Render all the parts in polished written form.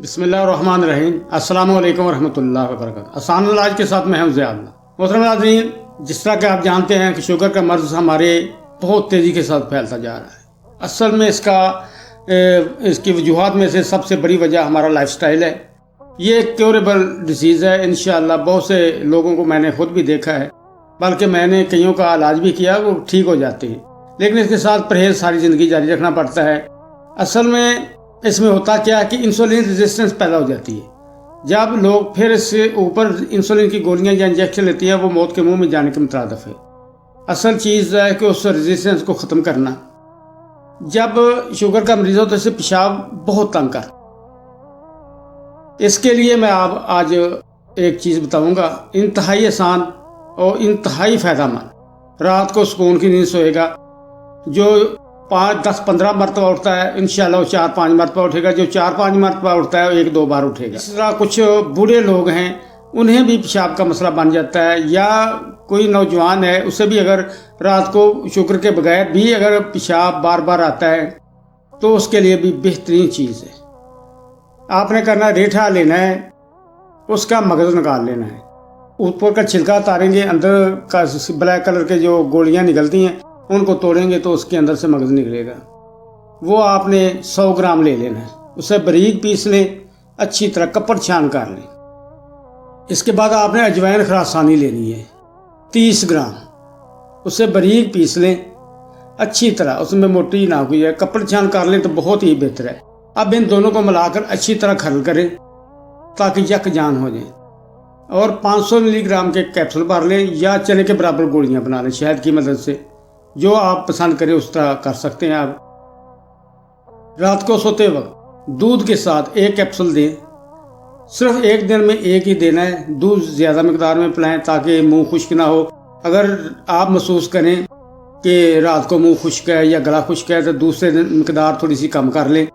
بسم اللہ الرحمن الرحیم۔ السلام علیکم ورحمۃ اللہ وبرکاتہ۔ آسان علاج کے ساتھ میں ہوں ضیاء اللہ۔ محترم ناظرین، جس طرح کہ آپ جانتے ہیں کہ شوگر کا مرض ہمارے بہت تیزی کے ساتھ پھیلتا جا رہا ہے۔ اصل میں اس کی وجوہات میں سے سب سے بڑی وجہ ہمارا لائف سٹائل ہے۔ یہ ایک کیوریبل ڈیزیز ہے، انشاءاللہ بہت سے لوگوں کو میں نے خود بھی دیکھا ہے، بلکہ میں نے کئیوں کا علاج بھی کیا، وہ ٹھیک ہو جاتے ہیں، لیکن اس کے ساتھ پرہیز ساری زندگی جاری رکھنا پڑتا ہے۔ اصل میں اس میں ہوتا کیا ہے کہ انسولین ریزسٹنس پیدا ہو جاتی ہے۔ جب لوگ پھر اس سے اوپر انسولین کی گولیاں یا انجیکشن لیتی ہیں، وہ موت کے منہ میں جانے کے مترادف ہے۔ اصل چیز ہے کہ اس ریزسٹنس کو ختم کرنا۔ جب شوگر کا مریض ہو تو اسے پیشاب بہت تنگ کر، اس کے لیے میں آپ آج ایک چیز بتاؤں گا، انتہائی آسان اور انتہائی فائدہ مند۔ رات کو سکون کی نیند سوئے گا، جو 5 10 15 مرتبہ اٹھتا ہے انشاءاللہ وہ 4 5 مرتبہ اٹھے گا، جو 4 5 مرتبہ اٹھتا ہے وہ 1 2 بار اٹھے گا۔ اس طرح کچھ بوڑھے لوگ ہیں، انہیں بھی پیشاب کا مسئلہ بن جاتا ہے، یا کوئی نوجوان ہے اسے بھی اگر رات کو شوگر کے بغیر بھی اگر پیشاب بار بار آتا ہے تو اس کے لیے بھی بہترین چیز ہے۔ آپ نے کرنا ریٹھا لینا ہے، اس کا مغز نکال لینا ہے، اوپر کا چھلکا اتاریں گے، اندر کا بلیک کلر کے جو گولیاں نکلتی ہیں ان کو توڑیں گے تو اس کے اندر سے مغز نکلے گا۔ وہ آپ نے 100 گرام لے لینا ہے، اسے باریک پیس لیں، اچھی طرح کپڑ چھان کر لیں۔ اس کے بعد آپ نے اجوائن خراسانی لینی ہے 30 گرام، اسے باریک پیس لیں اچھی طرح، اس میں موٹی نہ ہوئی ہے، کپڑ چھان کر لیں تو بہت ہی بہتر ہے۔ اب ان دونوں کو ملا کر اچھی طرح کھرل کریں تاکہ یک جان ہو جائیں، اور 500 ملی گرام کے کیپسول بھر لیں یا چنے کے برابر گولیاں بنا لیں شہد کی مدد سے، جو آپ پسند کریں اس طرح کر سکتے ہیں۔ آپ رات کو سوتے وقت دودھ کے ساتھ 1 کیپسول دیں، صرف 1 دن میں 1 ہی دینا ہے، دودھ زیادہ مقدار میں پلائیں تاکہ منہ خشک نہ ہو۔ اگر آپ محسوس کریں کہ رات کو منہ خشک ہے یا گلا خشک ہے تو دوسرے دن مقدار تھوڑی سی کم کر لیں۔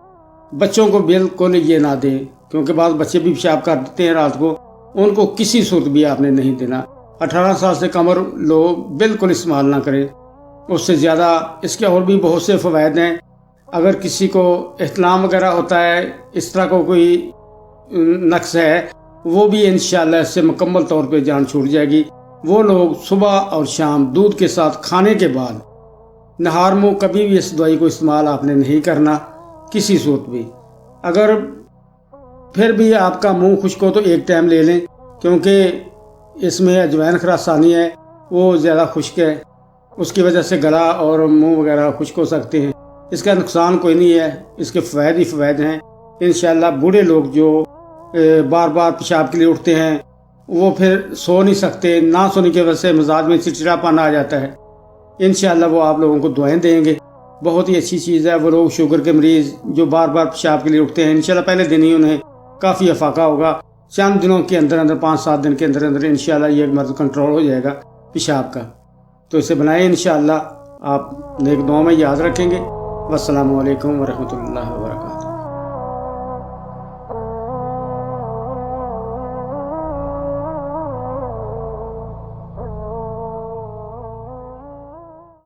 بچوں کو بالکل یہ نہ دیں، کیونکہ بعض بچے بھی پیشاب کر دیتے ہیں رات کو، ان کو کسی صورت بھی آپ نے نہیں دینا۔ 18 سال سے کم عمر لوگ بالکل استعمال نہ کریں، اس سے زیادہ۔ اس کے اور بھی بہت سے فوائد ہیں۔ اگر کسی کو احتلام وغیرہ ہوتا ہے، اس طرح کو کوئی نقص ہے، وہ بھی انشاءاللہ اس سے مکمل طور پہ جان چھوٹ جائے گی۔ وہ لوگ صبح اور شام دودھ کے ساتھ کھانے کے بعد نہار منہ کبھی بھی اس دوائی کو استعمال آپ نے نہیں کرنا کسی صورت بھی۔ اگر پھر بھی آپ کا منہ خشک ہو تو 1 ٹائم لے لیں، کیونکہ اس میں اجوائن خراسانی ہے، وہ زیادہ خشک ہے، اس کی وجہ سے گلا اور منہ وغیرہ خشک ہو سکتے ہیں۔ اس کا نقصان کوئی نہیں ہے، اس کے فوائد ہی فوائد ہیں۔ انشاءاللہ بوڑھے لوگ جو بار بار پیشاب کے لیے اٹھتے ہیں، وہ پھر سو نہیں سکتے، نہ سونے کی وجہ سے مزاج میں چڑچڑاپن آ جاتا ہے، انشاءاللہ وہ آپ لوگوں کو دعائیں دیں گے۔ بہت ہی اچھی چیز ہے۔ وہ لوگ شوگر کے مریض جو بار بار پیشاب کے لیے اٹھتے ہیں، انشاءاللہ پہلے دن ہی انہیں کافی افاقہ ہوگا، چند دنوں کے اندر 5 7 دن کے اندر انشاءاللہ یہ مرض کنٹرول ہو جائے گا پیشاب کا۔ تو اسے بنائیں، انشاءاللہ آپ نیک دعاؤں میں یاد رکھیں گے۔ والسلام علیکم ورحمۃ اللہ وبرکاتہ۔